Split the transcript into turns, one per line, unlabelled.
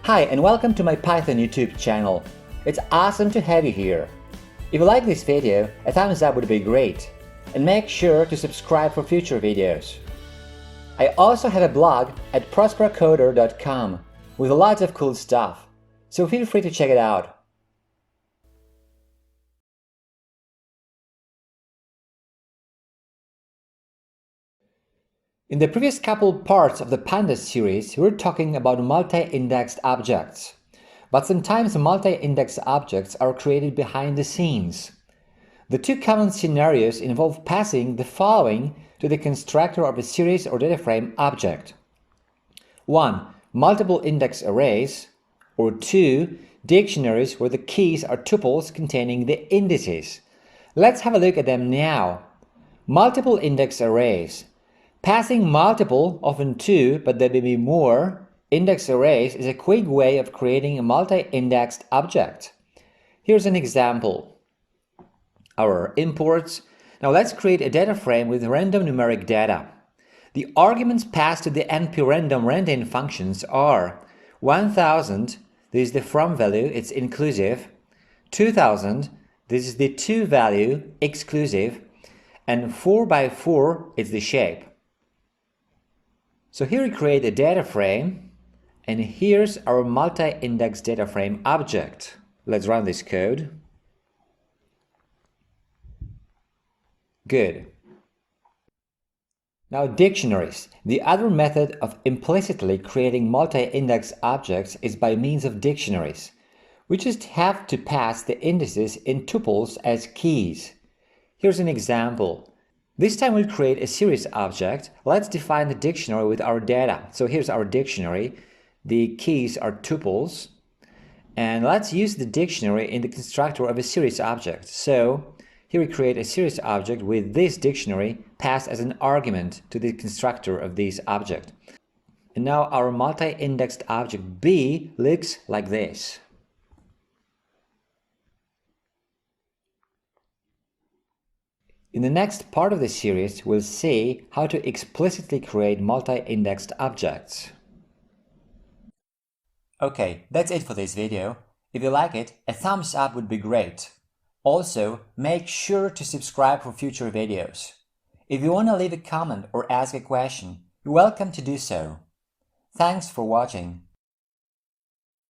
Hi and welcome to my Python YouTube channel. It's awesome to have you here. If you like this video, a thumbs up would be great. And make sure to subscribe for future videos. I also have a blog at prosperocoder.com with lots of cool stuff, so feel free to check it out. In the previous couple parts of the pandas series, we were talking about multi-indexed objects. But sometimes multi-indexed objects are created behind the scenes. The two common scenarios involve passing the following to the constructor of a series or data frame object. 1. Multiple index arrays, or 2. Dictionaries where the keys are tuples containing the indices. Let's have a look at them now. Multiple index arrays. Passing multiple, often 2, but there may be more, index arrays is a quick way of creating a multi-indexed object. Here's an example. Our imports. Now let's create a data frame with random numeric data. The arguments passed to the nprandom random functions are 1000, this is the from value, it's inclusive, 2000, this is the to value, exclusive, and 4x4 is the shape. So here we create a data frame, and here's our multi-index data frame object. Let's run this code. Good. Now dictionaries. The other method of implicitly creating multi-index objects is by means of dictionaries. We just have to pass the indices in tuples as keys. Here's an example. This time we'll create a series object. Let's define the dictionary with our data. So here's our dictionary. The keys are tuples. And let's use the dictionary in the constructor of a series object. So here we create a series object with this dictionary passed as an argument to the constructor of this object. And now our multi-indexed object B looks like this. In the next part of the series, we'll see how to explicitly create multi-indexed objects. Okay, that's it for this video. If you like it, a thumbs up would be great. Also, make sure to subscribe for future videos. If you want to leave a comment or ask a question, you're welcome to do so. Thanks for watching.